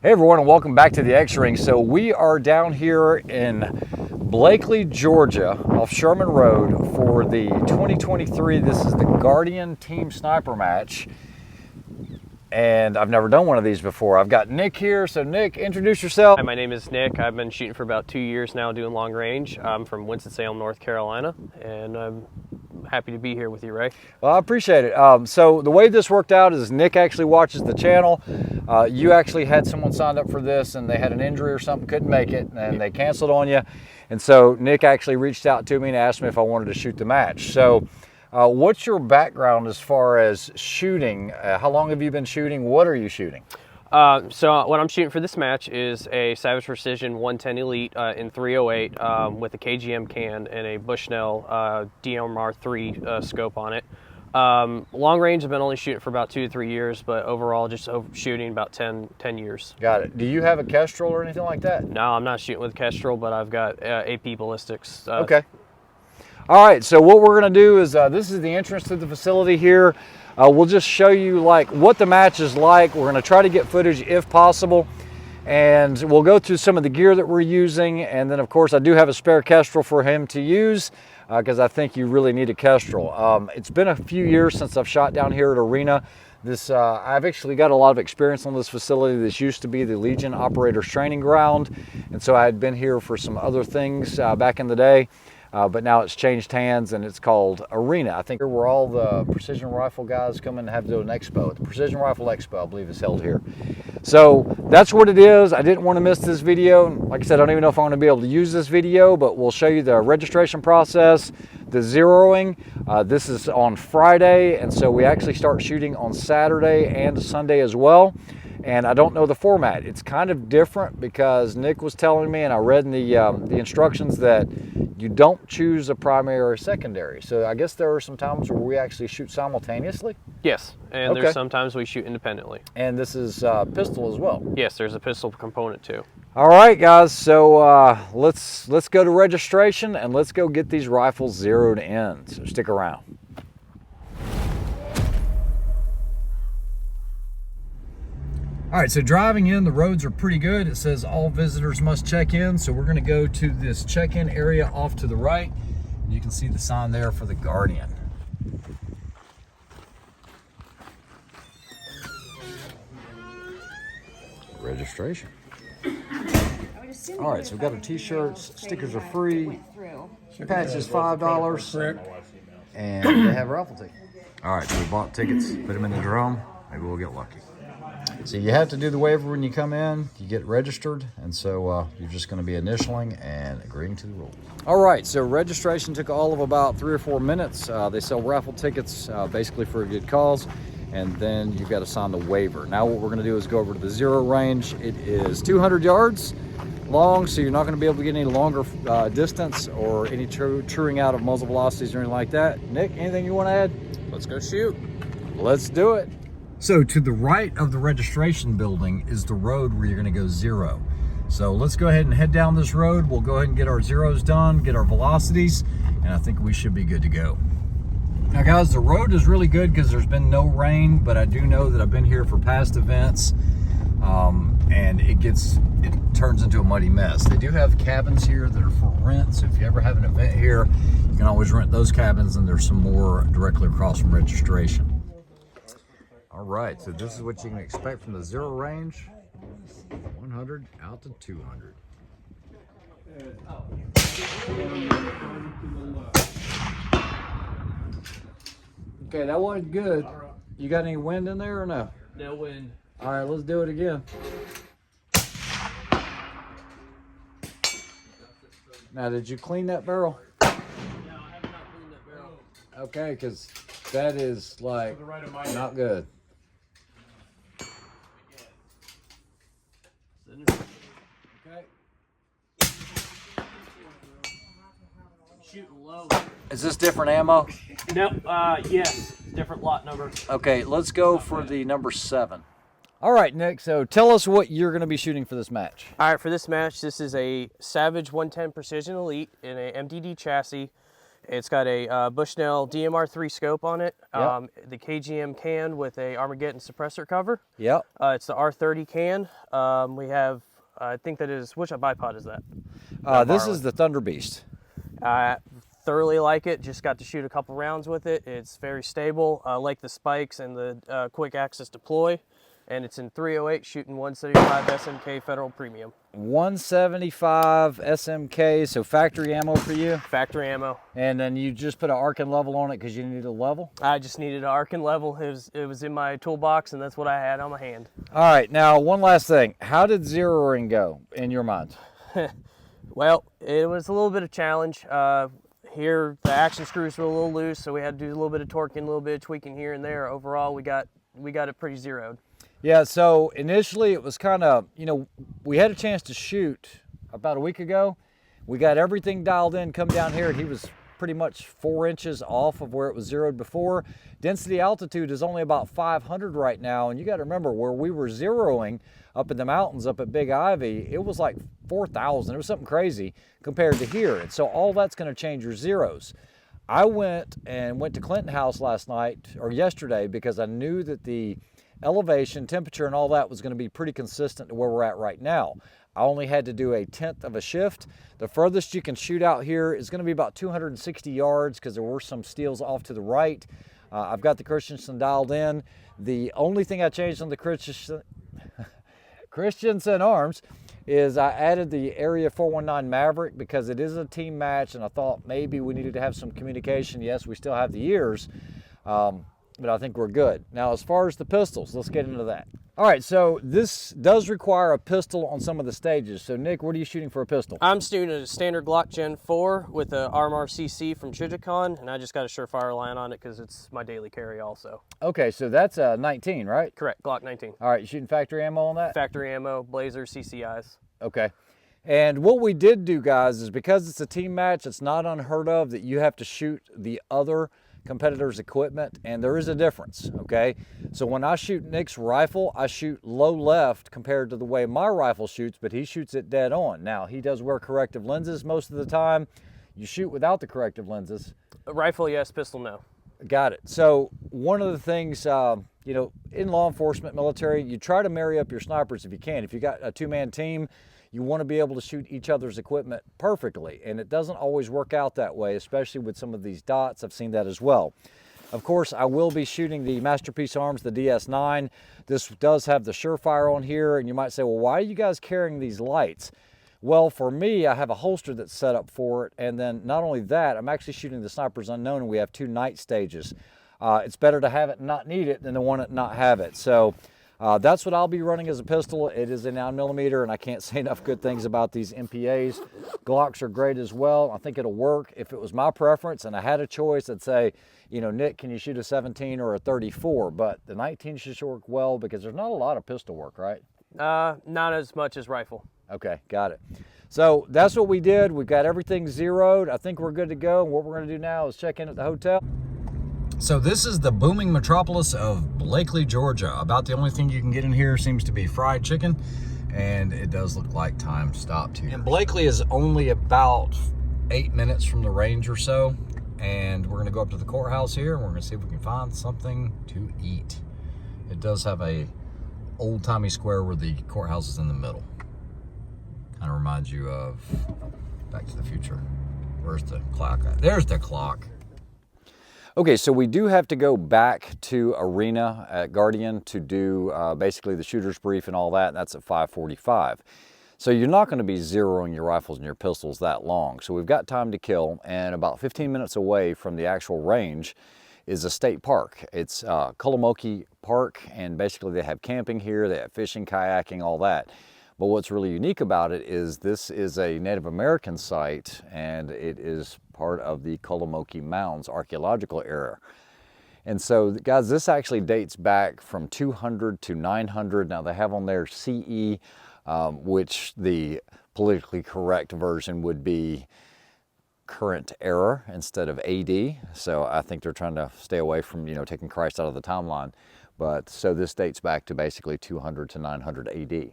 Hey everyone, and welcome back to the X-Ring. So we are down here in Blakeley, Georgia, off Sherman Road for the 2023, this is the Guardian Team Sniper match. And I've never done one of these before. I've got Nick here. So Nick, introduce yourself. Hi, my name is Nick. I've been shooting for about 2 years now doing long range. I'm from Winston-Salem, North Carolina, and I'm happy to be here with you, Ray. Well, I appreciate it. So the way this worked out is Nick actually watches the channel. You actually had someone signed up for this and they had an injury or something, couldn't make it, and they canceled on you. And so Nick actually reached out to me and asked me if I wanted to shoot the match. So what's your background as far as shooting? How long have you been shooting? What are you shooting? So what I'm shooting for this match is a Savage Precision 110 Elite in 308 with a KGM can and a Bushnell DMR3 scope on it. Long range, I've been only shooting for about 2 to 3 years, but overall just shooting about 10 years. Got it. Do you have a Kestrel or anything like that? No, I'm not shooting with Kestrel, but I've got AP ballistics. Okay. All right, so what we're going to do is, this is the entrance to the facility here. We'll just show you like what the match is like. We're going to try to get footage if possible, and we'll go through some of the gear that we're using, and then of course I do have a spare Kestrel for him to use because I think you really need a Kestrel. It's been a few years since I've shot down here at Arena. I've actually got a lot of experience on this facility. This used to be the Legion Operators Training Ground, and so I had been here for some other things back in the day. But now it's changed hands and it's called Arena. I think where all the precision rifle guys come in and have to do an expo. The Precision Rifle Expo, I believe, is held here. So that's what it is. I didn't want to miss this video. Like I said, I don't even know if I'm going to be able to use this video, but we'll show you the registration process, the zeroing. This is on Friday, and so we actually start shooting on Saturday and Sunday as well. And I don't know the format. It's kind of different because Nick was telling me, and I read in the instructions that you don't choose a primary or a secondary. So I guess there are some times where we actually shoot simultaneously? Yes, and there's sometimes we shoot independently. And this is pistol as well? Yes, there's a pistol component too. All right, guys, so let's go to registration and let's go get these rifles zeroed in. So stick around. All right, so driving in, the roads are pretty good. It says all visitors must check in. So we're gonna go to this check-in area off to the right. And you can see the sign there for the Guardian. Registration. All right, so we've got our t-shirts, stickers are free, patch is $5, and they have raffle tickets. All right, so we bought tickets, put them in the drum, maybe we'll get lucky. So you have to do the waiver when you come in, you get registered, and so you're just going to be initialing and agreeing to the rules. All right, so registration took all of about 3 or 4 minutes. They sell raffle tickets basically for a good cause, and then you've got to sign the waiver. Now what we're going to do is go over to the zero range. It is 200 yards long, so you're not going to be able to get any longer distance or any truing out of muzzle velocities or anything like that. Nick, anything you want to add? Let's go shoot. Let's do it. So to the right of the registration building is the road where you're going to go zero. So let's go ahead and head down this road. We'll go ahead and get our zeros done, get our velocities, and I think we should be good to go. Now guys, the road is really good because there's been no rain, but I do know that I've been here for past events and it turns into a muddy mess. They do have cabins here that are for rent, so if you ever have an event here, you can always rent those cabins, and there's some more directly across from registration. All right, so this is what you can expect from the zero range, 100 out to 200. Okay, that wasn't good. You got any wind in there or no? No wind. All right, let's do it again. Now, did you clean that barrel? No, I have not cleaned that barrel. Okay, because that is like not good. Okay. Shooting low. Is this different ammo? No, yes, different lot number. Okay, let's go for the number 7. All right, Nick, so tell us what you're going to be shooting for this match. All right, for this match, this is a Savage 110 Precision Elite in a MTD chassis, It's got a Bushnell DMR3 scope on it. Yep. The KGM can with a Armageddon suppressor cover. Yep. It's the R30 can. We have, I think that is, which bipod is that? This is the Thunder Beast. I thoroughly like it. Just got to shoot a couple rounds with it. It's very stable. I like the spikes and the quick access deploy. And it's in 308 shooting 175 SMK Federal Premium. 175 SMK, so factory ammo for you? Factory ammo. And then you just put an arc and level on it because you needed a level? I just needed an arc and level. It was in my toolbox, and that's what I had on my hand. All right, now one last thing. How did zeroing go in your mind? Well, it was a little bit of challenge. Here, the action screws were a little loose, so we had to do a little bit of torquing, a little bit of tweaking here and there. Overall, we got it pretty zeroed. Yeah, so initially it was kind of, we had a chance to shoot about a week ago. We got everything dialed in, come down here. He was pretty much 4 inches off of where it was zeroed before. Density altitude is only about 500 right now. And you got to remember where we were zeroing up in the mountains up at Big Ivy, it was like 4,000. It was something crazy compared to here. And so all that's going to change your zeros. I went to Clinton House last night or yesterday because I knew that the elevation, temperature, and all that was going to be pretty consistent to where we're at right now. I only had to do 1/10 of a shift. The furthest you can shoot out here is going to be about 260 yards because there were some steels off to the right. I've got the Christensen dialed in. The only thing I changed on the Christensen arms is I added the Area 419 Maverick because it is a team match, and I thought maybe we needed to have some communication. Yes, we still have the ears. But I think we're good. Now, as far as the pistols, let's get into that. All right, so this does require a pistol on some of the stages. So, Nick, what are you shooting for a pistol? I'm shooting a standard Glock Gen 4 with a RMR CC from Chijicon, and I just got a Surefire line on it because it's my daily carry also. Okay, so that's a 19, right? Correct, Glock 19. All right, you shooting factory ammo on that? Factory ammo, Blazer, CCIs. Okay. And what we did do, guys, is because it's a team match, it's not unheard of that you have to shoot the other competitors' equipment, and there is a difference, okay? So when I shoot Nick's rifle, I shoot low left compared to the way my rifle shoots, but he shoots it dead on. Now, he does wear corrective lenses most of the time. You shoot without the corrective lenses. Rifle, yes. Pistol, no. Got it. So one of the things, in law enforcement, military, you try to marry up your snipers if you can. If you got a two-man team, you want to be able to shoot each other's equipment perfectly, and it doesn't always work out that way, especially with some of these dots. I've seen that as well. Of course, I will be shooting the Masterpiece Arms, the DS9. This does have the Surefire on here, and you might say, well, why are you guys carrying these lights? Well, for me, I have a holster that's set up for it, and then not only that, I'm actually shooting the Snipers Unknown, and we have 2 night stages. It's better to have it and not need it than to want it and not have it. So that's what I'll be running as a pistol. It is a 9mm, and I can't say enough good things about these MPAs. Glocks are great as well. I think it'll work. If it was my preference and I had a choice, I'd say, Nick, can you shoot a 17 or a 34? But the 19 should work well because there's not a lot of pistol work, right? Not as much as rifle. Okay, got it. So that's what we did. We've got everything zeroed. I think we're good to go. And what we're going to do now is check in at the hotel. So this is the booming metropolis of Blakeley, Georgia. About the only thing you can get in here seems to be fried chicken, and it does look like time stopped here. And Blakeley is only about 8 minutes from the range or so, and we're gonna go up to the courthouse here, and we're gonna see if we can find something to eat. It does have a old-timey square where the courthouse is in the middle. Kind of reminds you of Back to the Future. Where's the clock at? There's the clock. Okay, so we do have to go back to Arena at Guardian to do basically the shooter's brief and all that, and that's at 5:45. So you're not going to be zeroing your rifles and your pistols that long. So we've got time to kill, and about 15 minutes away from the actual range is a state park. It's Koki Park, and basically they have camping here, they have fishing, kayaking, all that. But what's really unique about it is this is a Native American site, and it is part of the Koki Mounds archaeological era. And so, guys, this actually dates back from 200 to 900. Now, they have on there CE, which the politically correct version would be current era instead of AD. So I think they're trying to stay away from, taking Christ out of the timeline. But so this dates back to basically 200 to 900 AD.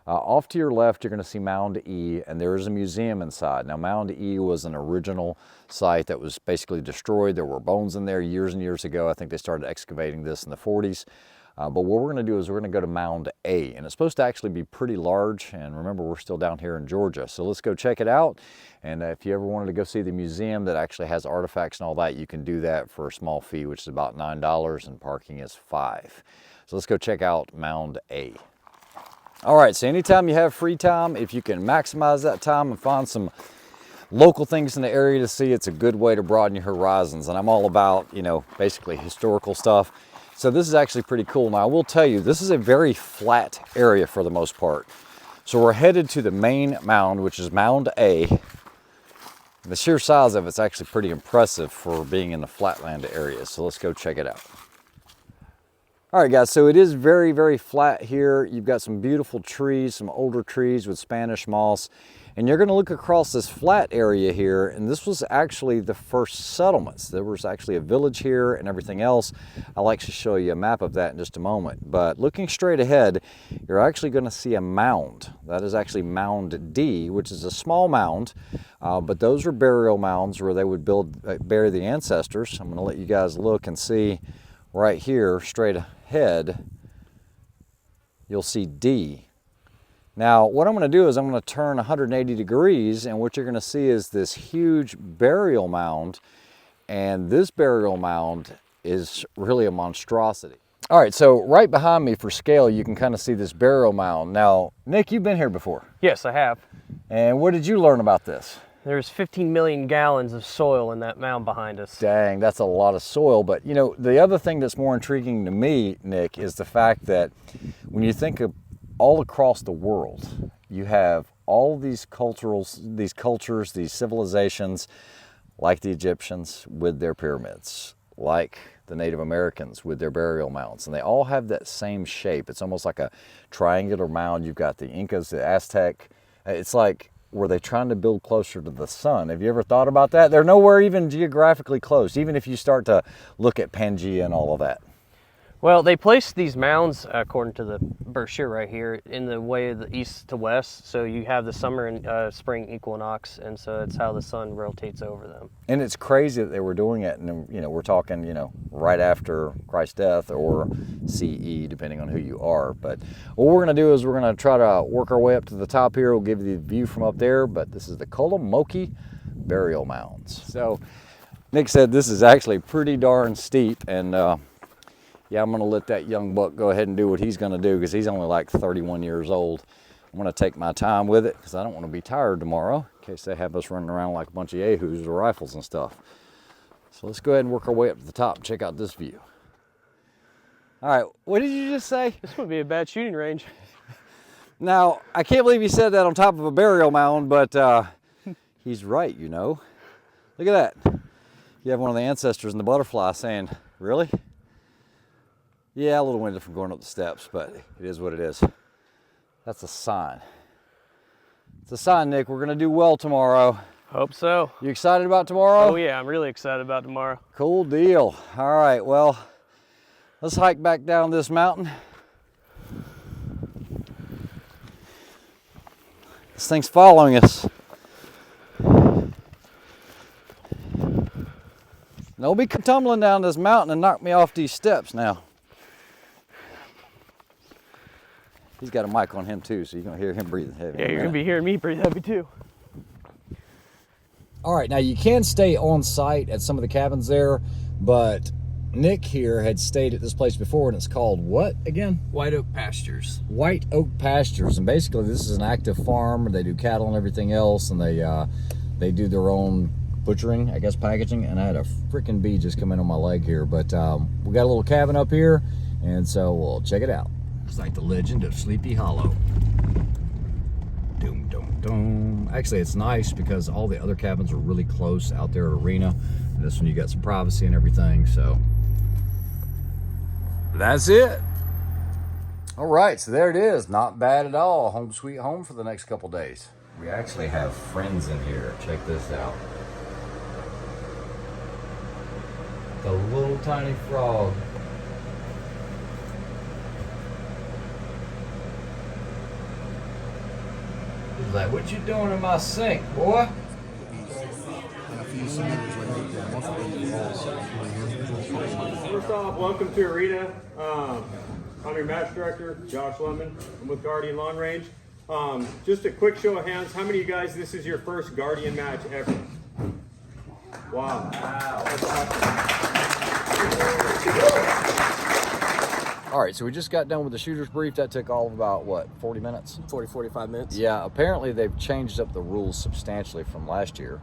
Off to your left, you're going to see Mound E, and there is a museum inside. Now, Mound E was an original site that was basically destroyed. There were bones in there years and years ago. I think they started excavating this in the 40s. But what we're going to do is we're going to go to Mound A, and it's supposed to actually be pretty large. And remember, we're still down here in Georgia, so let's go check it out. And if you ever wanted to go see the museum that actually has artifacts and all that, you can do that for a small fee, which is about $9, and parking is $5. So let's go check out Mound A. All right, so anytime you have free time, if you can maximize that time and find some local things in the area to see, it's a good way to broaden your horizons. And I'm all about, you know, basically historical stuff. So this is actually pretty cool. Now, I will tell you, this is a very flat area for the most part. So we're headed to the main mound, which is Mound A. The sheer size of it's actually pretty impressive for being in the flatland area. So let's go check it out. All right, guys, so it is very, very flat here. You've got some beautiful trees, some older trees with Spanish moss, and you're going to look across this flat area here, and this was actually the first settlements. There was actually a village here and everything else. I'll like to show you a map of that in just a moment, but looking straight ahead, you're actually going to see a mound. That is actually Mound D, which is a small mound, but those are burial mounds where they would bury the ancestors. I'm going to let you guys look and see right here, straight ahead, you'll see D. Now, what I'm going to do is I'm going to turn 180 degrees, and what you're going to see is this huge burial mound, and this burial mound is really a monstrosity. All right, so right behind me for scale, you can kind of see this burial mound. Now, Nick, you've been here before. Yes, I have. And what did you learn about this? There's 15 million gallons of soil in that mound behind us. Dang, that's a lot of soil. But you know, the other thing that's more intriguing to me, Nick, is the fact that when you think of all across the world, you have all these cultures, these civilizations, like the Egyptians with their pyramids, like the Native Americans with their burial mounds, and they all have that same shape. It's almost like a triangular mound. You've got the Incas, the Aztec. It's like, were they trying to build closer to the sun? Have you ever thought about that? They're nowhere even geographically close, even if you start to look at Pangea and all of that. Well, they placed these mounds, according to the brochure right here, in the way of the east to west. So you have the summer and spring equinox, and so it's how the sun rotates over them. And it's crazy that they were doing it, and you know, we're talking, you know, right after Christ's death or CE, depending on who you are. But what we're going to do is we're going to try to work our way up to the top here. We'll give you the view from up there, but this is the Kolomoki burial mounds. So Nick said this is actually pretty darn steep, and yeah, I'm going to let that young buck go ahead and do what he's going to do because he's only like 31 years old. I'm going to take my time with it because I don't want to be tired tomorrow in case they have us running around like a bunch of yahoos with rifles and stuff. So let's go ahead and work our way up to the top and check out this view. All right, what did you just say? This would be a bad shooting range. Now, I can't believe he said that on top of a burial mound, but he's right, you know. Look at that. You have one of the ancestors in the butterfly saying, really? Yeah, a little windy from going up the steps, but it is what it is. That's a sign. It's a sign, Nick. We're going to do well tomorrow. Hope so. You excited about tomorrow? Oh, yeah, I'm really excited about tomorrow. Cool deal. All right, well, let's hike back down this mountain. This thing's following us. Don't be tumbling down this mountain and knock me off these steps now. He's got a mic on him too, so you're gonna hear him breathing heavy. Yeah, you're gonna be hearing me breathe heavy too. All right, now you can stay on site at some of the cabins there, but Nick here had stayed at this place before, and it's called what again? White Oak Pastures. White Oak Pastures, and basically this is an active farm. They do cattle and everything else, and they do their own butchering, I guess, packaging. And I had a freaking bee just come in on my leg here, but we got a little cabin up here, and so we'll check it out. It's like the legend of Sleepy Hollow. Doom, doom, doom. Actually, it's nice because all the other cabins are really close out there at Arena. And this one, you got some privacy and everything, so that's it. All right, so there it is. Not bad at all. Home sweet home for the next couple days. We actually have friends in here. Check this out. The little tiny frog. that. What you doing in my sink, boy? First off, welcome to Arena. I'm your match director, Josh Lemon. I'm with Guardian Long Range. Just a quick show of hands. How many of you guys, this is your first Guardian match ever? Wow. That's awesome. All right, so we just got done with the shooter's brief. That took all of about, what, 40 minutes? 45 minutes. Yeah, apparently they've changed up the rules substantially from last year.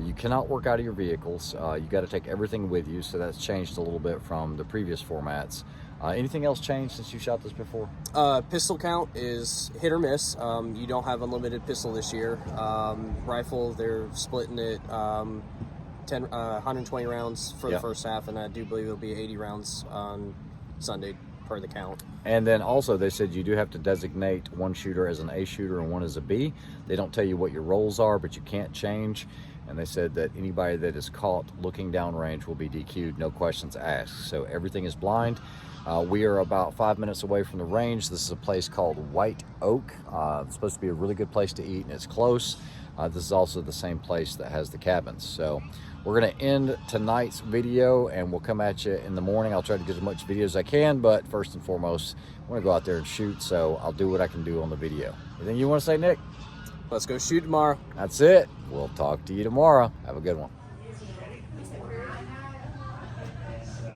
You cannot work out of your vehicles. You got to take everything with you, so that's changed a little bit from the previous formats. Anything else changed since you shot this before? Pistol count is hit or miss. You don't have unlimited pistol this year. Rifle, they're splitting it 120 rounds for the first half, and I do believe it'll be 80 rounds on Sunday per the count. And then also they said you do have to designate one shooter as an A shooter and one as a B. They don't tell you what your roles are, but you can't change. And they said that anybody that is caught looking downrange will be DQ'd, no questions asked. So everything is blind. We are about 5 minutes away from the range. This is a place called White Oak. It's supposed to be a really good place to eat, and it's close. This is also the same place that has the cabins. So we're going to end tonight's video, and we'll come at you in the morning. I'll try to get as much video as I can, but first and foremost, I want to go out there and shoot, so I'll do what I can do on the video. Anything you want to say, Nick? Let's go shoot tomorrow. That's it. We'll talk to you tomorrow. Have a good one.